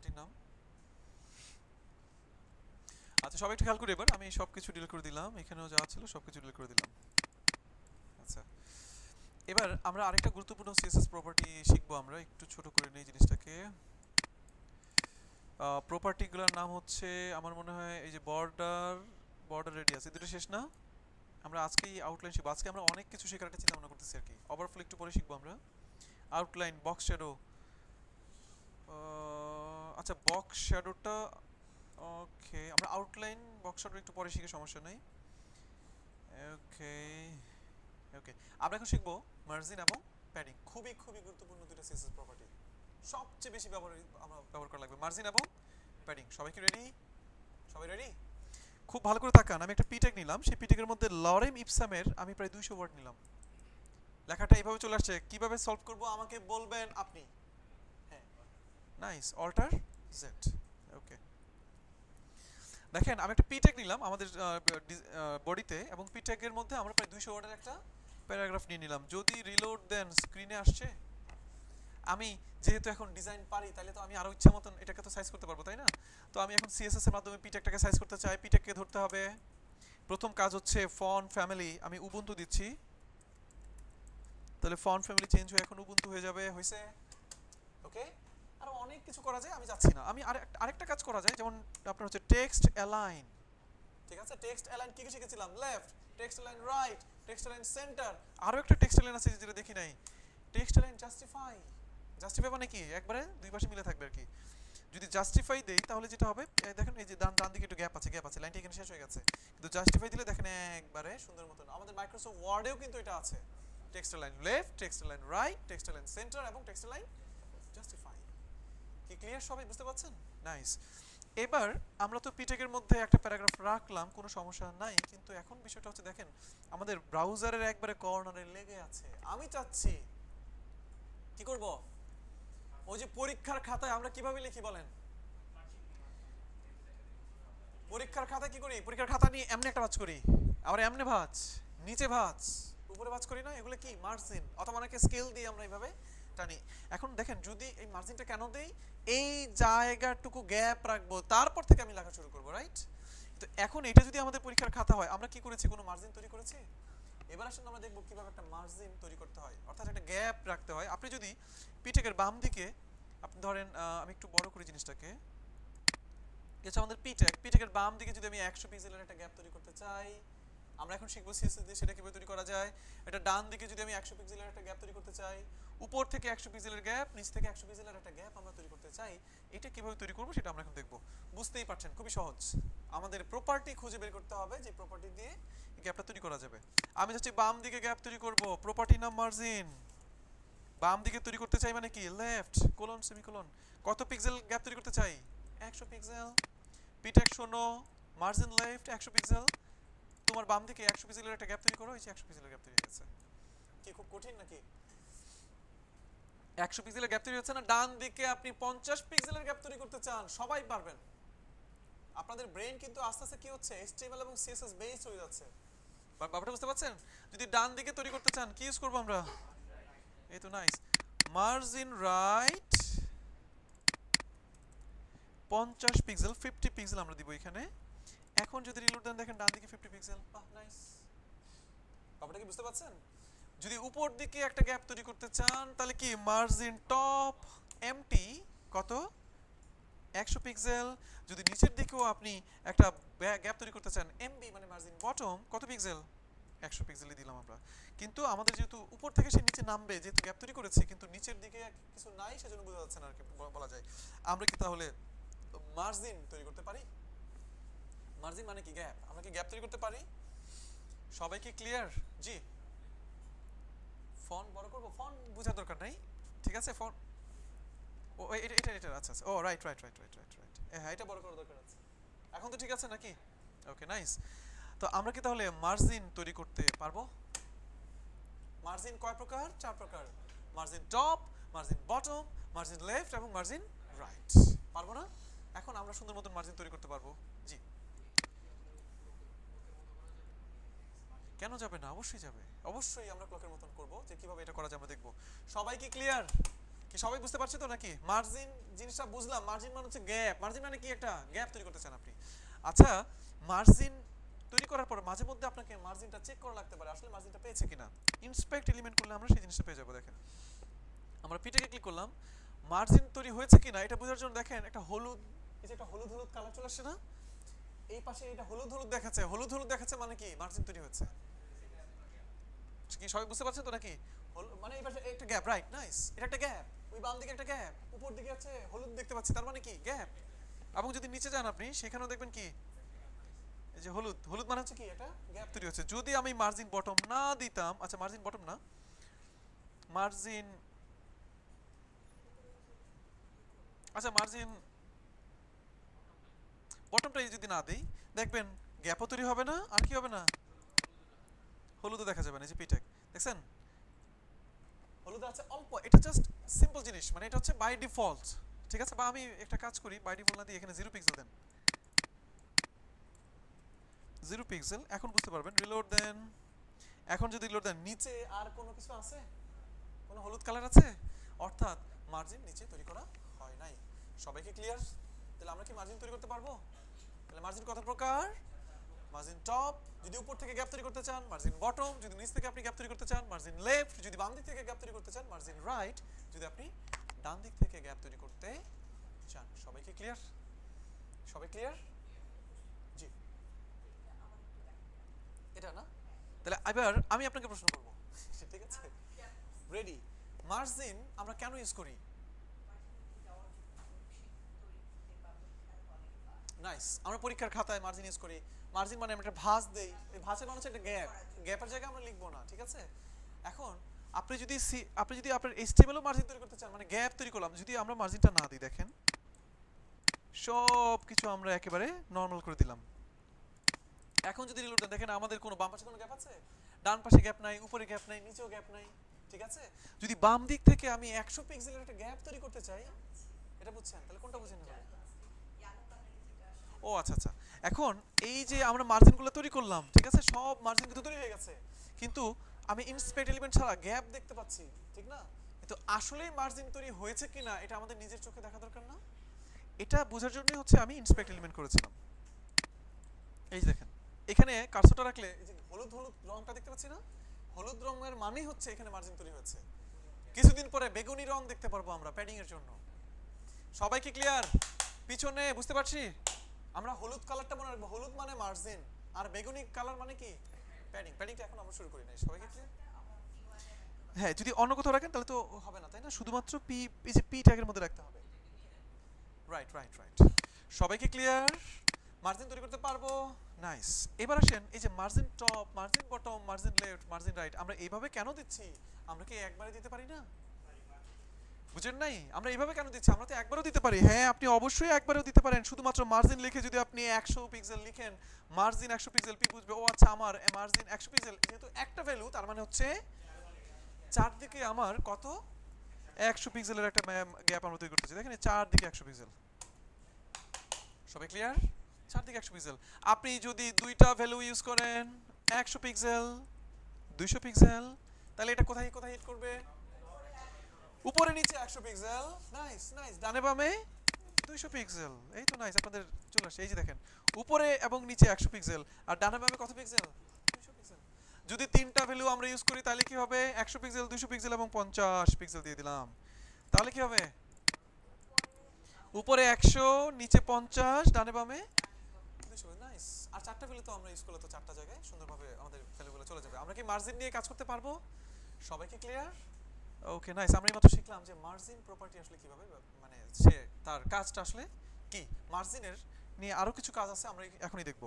প্রপার্টির নাম। আচ্ছা সবাই একটু খেয়াল করি, এবার আমি সবকিছু ডিলিট করে দিলাম, এখানেও যা ছিল সবকিছু ডিলিট করে দিলাম। আচ্ছা এবার আমরা আরেকটা গুরুত্বপূর্ণ সিএসএস প্রপার্টি শিখবো, আমরা একটু ছোট করে নেই জিনিসটাকে। প্রপার্টিগুলোর নাম হচ্ছে আমার মনে হয় এই যে বর্ডার, বর্ডার রেডিয়াস, এই দুটো শেষ না? আমরা আজকেই আউটলাইন শিখবো, আজকে আমরা অনেক কিছু শেখার একটা চিন্তা ভাবনা করতেছি আর কি। ওভারফ্লো একটু পরে শিখবো আমরা। আউটলাইন, বক্স শ্যাডো, আচ্ছা বক্স শ্যাডোটা ওকে, আমরা আউটলাইন বক্স শ্যাডো একটু পরে শিখে সমস্যা নেই। ওকে ওকে, আমরা এখন শিখবো মার্জিন এবং প্যাডিং, খুবই খুবই গুরুত্বপূর্ণ দুটো সিএসএস প্রপার্টি, সবচেয়ে বেশি আমরা ব্যবহার করা লাগবে মার্জিন এবং প্যাডিং। সবাই কি রেডি? সবাই রেডি? খুব ভালো করে তাকান, আমি একটা পিটেক নিলাম, সেই পিটেকের মধ্যে লরেম ইপসামের আমি প্রায় 200 ওয়ার্ড নিলাম। লেখাটা এইভাবে চলে আসছে, কিভাবে সলভ করব আমাকে বলবেন আপনি। হ্যাঁ নাইস, অল্টার জেড। ওকে দেখেন আমি একটা পিটেক নিলাম আমাদের বডিতে, এবং পিটেকের মধ্যে আমরা প্রায় 200 ওয়ার্ডের একটা প্যারাগ্রাফ নিয়ে নিলাম। যদি রিলোড দেন স্ক্রিনে আসছে, আমি যেহেতু এখন ডিজাইন পারি তাহলে তো আমি আরো ইচ্ছা মতন এটাকে তো সাইজ করতে পারবো, তাই না? তো আমি এখন সিএসএস এর মাধ্যমে পিটেকটাকে সাইজ করতে চাই। পিটেককে ধরতে হবে, প্রথম কাজ হচ্ছে ফন্ট ফ্যামিলি, আমি উবুন্টু দিচ্ছি, তাহলে ফন্ট ফ্যামিলি চেঞ্জ হয়ে এখন উবুন্টু হয়ে যাবে। হইছে? ওকে, আরো অনেক কিছু করা যায়, আমি যাচ্ছি না। আমি আরেকটা কাজ করা যায়, যেমন আপনার হচ্ছে টেক্সট অ্যালাইন, ঠিক আছে? টেক্সট অ্যালাইন কি কি শিখেছিলাম? Left, text align right, text align centre, আরো একটা টেক্সট অ্যালাইন আছে যেটা দেখি নাই, টেক্সট অ্যালাইন জাস্টিফাই। জাস্টিফাই মানে কি? একবারে দুই পাশে মিলে থাকবে আর কি। যদি জাস্টিফাই দেই তাহলে যেটা হবে, দেখেন এই যে ডান দিকে একটু গ্যাপ আছে, গ্যাপ আছে, লাইনটা এখানে শেষ হয়ে গেছে। কিন্তু জাস্টিফাই দিলে দেখেন একবারে সুন্দর মতন। আমাদের মাইক্রোসফট ওয়ার্ডেও কিন্তু এটা আছে, text align left, text align right, text align centre এবং টেক্সট অ্যালাইন জাস্টিফাই। কি ক্লিয়ার? সবাই বুঝতে পারছেন? নাইস। এবার আমরা তো পিটেকের মধ্যে একটা প্যারাগ্রাফ রাখলাম, কোনো সমস্যা নাই, কিন্তু এখন বিষয়টা হচ্ছে দেখেন আমাদের ব্রাউজারের একবারে কর্নারে লেগে আছে। আমি চাচ্ছি কি করব? ওই যে পরীক্ষার খাতায় আমরা কিভাবে লিখি বলেন? পরীক্ষার খাতায় কি করি? পরীক্ষার খাতা নিয়ে এমনি একটা ভাঁজ করি, আবার এমনি ভাঁজ, নিচে ভাঁজ, উপরে ভাঁজ করি না? এগুলো কি মার্জিন, অথবা অনেকে স্কেল দিয়ে আমরা এইভাবে টানি। এখন দেখেন যদি এই মার্জিনটা কেন দেই, এই জায়গাটুকু গ্যাপ রাখবো, তারপর থেকে আমি লেখা শুরু করব, রাইট? তো এখন এটা যদি আমাদের পরীক্ষার খাতা হয়, আমরা কি করেছি? কোনো মার্জিন তৈরি করেছি? এবার আসলে আমরা দেখব কিভাবে একটা মার্জিন তৈরি করতে হয়, অর্থাৎ একটা গ্যাপ রাখতে হয়। আপনি যদি পিটেকের বাম দিকে আপনি ধরেন, আমি একটু বড় করি জিনিসটাকে, এটা আমাদের পিটেকের বাম দিকে যদি আমি 100 পিক্সেলের একটা গ্যাপ তৈরি করতে চাই, আমরা এখন শিখবো সিএসএস দিয়ে সেটা কিভাবে তৈরি করা যায়। এটা ডান দিকে যদি আমি 100 পিক্সেলের একটা গ্যাপ তৈরি করতে চাই, উপর থেকে 100 পিক্সেলের গ্যাপ, নিচ থেকে 100 পিক্সেলের একটা গ্যাপ আমরা তৈরি করতে চাই, এটা কিভাবে তৈরি করব সেটা আমরা এখন দেখব। বুঝতেই পারছেন খুবই সহজ, আমাদের প্রপার্টি খুঁজে বের করতে হবে যে প্রপার্টি দিয়ে এই গ্যাপটা তৈরি করা যাবে। আমি যাচ্ছি বাম দিকে গ্যাপ তৈরি করব, প্রপার্টি নাম মার্জিন। বাম দিকে তৈরি করতে চাই মানে কি? Left colon semicolon. কত পিক্সেল গ্যাপ তৈরি করতে চাই? 100 পিক্সেল। পিটেক শোনো, মার্জিন লেফট 100 পিক্সেল, তোমার বাম দিকে 100 পিক্সেলের একটা গ্যাপ তৈরি করো, এই যে 100 পিক্সেলের গ্যাপ তৈরি হয়ে গেছে। কি খুব কঠিন নাকি? 100 পিক্সেলের গ্যাপ তৈরি হচ্ছে না? ডান দিকে আপনি 50 পিক্সেলের গ্যাপ তৈরি করতে চান, সবাই পারবেন। আপনাদের ব্রেন কিন্তু আস্তে আস্তে কি হচ্ছে, HTML এবং CSS বেসড হয়ে যাচ্ছে। ব্যাপারটা বুঝতে পারছেন? যদি ডান দিকে তৈরি করতে চান কি ইউজ করব আমরা? এই তো nice, margin right 50 pixel, 50 pixel আমরা দিব এখানে। এখন যদি রিলোড দেন দেখেন ডান দিকে 50 পিক্সেল, বাহ নাইস। ব্যাপারটা কি বুঝতে পারছেন? যদি উপর দিকে একটা গ্যাপ তৈরি করতে চান তাহলে কি? মার্জিন টপ এমটি কত? 100 পিক্সেল। যদি নিচের দিকেও আপনি একটা গ্যাপ তৈরি করতে চান, এমবি মানে মার্জিন বটম কত পিক্সেল? 100 পিক্সেলই দিলাম আমরা। কিন্তু আমাদের যেহেতু উপর থেকে সে নিচে নামবে, যেহেতু গ্যাপ তৈরি করেছি, কিন্তু নিচের দিকে কিছু নাই, সেজন্য বোঝা যাচ্ছে না আর কি বলা যায়। আমরা কি তাহলে মার্জিন তৈরি করতে পারি? মার্জিন মানে কি? গ্যাপ। আমরা কি গ্যাপ তৈরি করতে পারি? সবাই কি ক্লিয়ার? জি। ফন্ট বড় করব? ফন্ট বোঝার দরকার নাই, ঠিক আছে? ফন্ট ও এটা আচ্ছা আচ্ছা, ও right right right right right right, হ্যাঁ এটা বড় করার দরকার আছে। এখন তো ঠিক আছে নাকি? Okay nice. তো আমরা কি তাহলে মার্জিন তৈরি করতে পারবো? মার্জিন কয় প্রকার? 4 প্রকার। Margin top, margin bottom, margin left এবং মার্জিন রাইট। পারবো না? এখন আমরা সুন্দর মতন মার্জিন তৈরি করতে পারবো। জি। কেন যাবে না? অবশ্যই যাবে, অবশ্যই আমরা ক্লকের মতন করব। যে কিভাবে এটা করা যায় আমরা দেখব। সবাই কি ক্লিয়ার? কি সবাই বুঝতে পারছে তো নাকি? মার্জিন জিনিসটা বুঝলাম, মার্জিন মানে হচ্ছে গ্যাপ। মার্জিন মানে কি? একটা গ্যাপ তৈরি করতে চান আপনি। আচ্ছা, মার্জিন তৈরি করার পর মাঝে মধ্যে আপনাকে মার্জিনটা চেক করা লাগতে পারে, আসলে মার্জিনটা পেয়েছে কিনা। ইন্সপেক্ট এলিমেন্ট করলে আমরা সেই জিনিসটা পেয়ে যাবো। দেখেন আমরা পিটাকে ক্লিক করলাম, মার্জিন তৈরি হয়েছে কিনা এটা বোঝার জন্য দেখেন একটা হলুদ, এই যে একটা হলুদ হলুদ কালার চলে আসছে না, এই পাশে এটা হলুদ হলুদ দেখাচ্ছে। হলুদ হলুদ দেখাচ্ছে মানে কি? মার্জিন তৈরি হয়েছে। কি সবাই বুঝতে পারছেন তো নাকি? মানে এই পাশে একটা গ্যাপ, রাইট, নাইস, এটা একটা গ্যাপ। ওই বাম দিকে একটা গ্যাপ, উপর দিকে আছে হলুদ দেখতে পাচ্ছি, তার মানে কি? গ্যাপ। এবং যদি নিচে যান আপনি, সেখানেও দেখবেন কি এই যে হলুদ হলুদ মানে হচ্ছে কি? এটা গ্যাপ তৈরি হচ্ছে। যদি আমি মার্জিন বটম না দিতাম, আচ্ছা মার্জিন বটম না, মার্জিন, আচ্ছা মার্জিন বটমটাই যদি না দেই, দেখবেন গ্যাপও তৈরি হবে না, আর কি হবে না, হলুদও দেখা যাবে না। এই যে পিটেক দেখছেন হলুদ আছে অল্প, এটা জাস্ট সিম্পল জিনিস, মানে এটা হচ্ছে বাই ডিফল্ট, ঠিক আছে? বা আমি একটা কাজ করি, বাই ডিফল্ট না দিয়ে এখানে 0 পিক্সেল দেন, 0 পিক্সেল। এখন বুঝতে পারবেন, রিলোড দেন। এখন যদি রিলোড দেন, নিচে আর কোনো কিছু আছে? কোনো হলুদ কালার আছে? অর্থাৎ মার্জিন নিচে তৈরি করা হয় নাই। সবাইকে ক্লিয়ার? তাহলে আমরা কি মার্জিন তৈরি করতে পারবো? তাহলে মার্জিন কত প্রকার? মার্জিন টপ, যদি উপর থেকে গ্যাপ তৈরি করতে চান; মার্জিন বটম, যদি নিচ থেকে আপনি গ্যাপ তৈরি করতে চান; মার্জিন লেফট, যদি বাম দিক থেকে গ্যাপ তৈরি করতে চান; মার্জিন রাইট, যদি আপনি ডান দিক থেকে গ্যাপ তৈরি করতে চান। সবাইকে ক্লিয়ার? সবাই ক্লিয়ার? জি, এটা না? তাহলে এবার আমি আপনাকে প্রশ্ন করব, ঠিক আছে? রেডি? মার্জিন আমরা কেন ইউজ করি? নাইস, আমরা পরীক্ষার খাতায় মার্জিন ইউজ করি। মার্জিন মানে আমরা একটা ভাঁজ দেই, এই ভাঁজের মানে হচ্ছে একটা গ্যাপ, গ্যাপের জায়গায় আমরা লিখবো না, ঠিক আছে? এখন আপনি যদি আপনার HTML ও মার্জিন তৈরি করতে চান, মানে গ্যাপ তৈরি করলাম, যদি আমরা মার্জিনটা না দিই, দেখেন সব কিছু আমরা একেবারে নরমাল করে দিলাম। এখন যদি রিলোড দেন, দেখেন আমাদের কোনো বাম পাশে কোনো গ্যাপ আছে? ডান পাশে গ্যাপ নাই, উপরে গ্যাপ নাই, নিচেও গ্যাপ নাই, ঠিক আছে? যদি বাম দিক থেকে আমি 100 পিক্সেলের একটা গ্যাপ তৈরি করতে চাই, এটা বুঝছেন? তাহলে কোনটা বুঝেন না? ও আচ্ছা আচ্ছা, এখন এই যে আমরা মার্জিনগুলো তৈরি করলাম, ঠিক আছে, সব মার্জিন কিন্তু তৈরি হয়ে গেছে, কিন্তু আমি ইন্সপেক্ট এলিমেন্ট ছাড়া গ্যাপ দেখতে পাচ্ছি, ঠিক না? কিন্তু আসলেই মার্জিন তৈরি হয়েছে কিনা এটা আমাদের নিজের চোখে দেখা দরকার না? এটা বোঝার জন্যই হচ্ছে আমি ইন্সপেক্ট এলিমেন্ট করেছিলাম। এই যে দেখেন, এখানে কার্সরটা রাখলে এই যে হলুদ হলুদ রংটা দেখতে পাচ্ছি না? হলুদ রঙের মানেই হচ্ছে এখানে মার্জিন তৈরি হয়েছে। কিছুদিন পরে বেগুনি রং দেখতে পারবো আমরা প্যাডিং এর জন্য। সবাই কি ক্লিয়ার? পিছনে বুঝতে পারছি? আমরা হলুদ কালারটা মনে রাখবো, হলুদ মানে মার্জিন, আর বেগুনি কালার মানে কি? প্যাডিং। প্যাডিংটা এখন আমরা শুরু করি নাই। সবাই কি ক্লিয়ার? হ্যাঁ, যদি অন্য কোথাও রাখেন তাহলে তো হবে না, তাই না? শুধুমাত্র পি, এই যে পি ট্যাগের মধ্যে রাখতে হবে। Right right right. সবাই কি ক্লিয়ার? মার্জিন তৈরি করতে পারবো? নাইস। এবার আসেন, এই যে margin top, margin bottom, margin left, margin right, আমরা এইভাবে কেন দিচ্ছি? আমরা কি একবারে দিতে পারি না? বুঝেন নাই? আমরা এইভাবে কেন দিচ্ছি? আমরা তো একবারও দিতে পারি। হ্যাঁ, আপনি অবশ্যই একবারও দিতে পারেন। শুধুমাত্র মার্জিন লিখে যদি আপনি 100 পিক্সেল লিখেন, মার্জিন 100 পিক্সেল, পি বুঝবে ও আচ্ছা আমার মার্জিন 100 পিক্সেল, যেহেতু একটা ভ্যালু, তার মানে হচ্ছে চারদিকে আমার কত? 100 পিক্সেলের একটা গ্যাপ আমরা তৈরি করতেছি। দেখেন চারদিকে 100 পিক্সেল। সবাই ক্লিয়ার? চারদিকে 100 পিক্সেল। আপনি যদি দুইটা ভ্যালু ইউজ করেন, 100 পিক্সেল, 200 পিক্সেল, তাহলে এটা কোথায় কোথায় হিট করবে? উপরে নিচে 100 পিক্সেল। Nice nice. ডানে বামে 200 পিক্সেল। এই তো নাইস, আপনাদের চলে আসছে। এই যে দেখেন, উপরে এবং নিচে 100 পিক্সেল, আর ডানে বামে কত পিক্সেল? 200 পিক্সেল। যদি তিনটা ভ্যালু আমরা ইউজ করি তাহলে কি হবে? 100 পিক্সেল, 200 পিক্সেল এবং 50 পিক্সেল দিয়ে দিলাম। তাহলে কি হবে? উপরে 100, নিচে 50, ডানে বামে 200। নাইস। আর চারটা ভ্যালু তো আমরা ইউজ করলে তো চারটা জায়গায় সুন্দরভাবে আমাদের ভ্যালুগুলো চলে যাবে। আমরা কি মার্জিন নিয়ে কাজ করতে পারবো? সবাই কি ক্লিয়ার? Okay nice. আমরা এইমাত্র শিখলাম যে মার্জিন প্রপার্টি আসলে কিভাবে, মানে সে তার কাজটা আসলে কি। মার্জিনের নিয়ে আরো কিছু কাজ আছে, আমরা এখনই দেখব।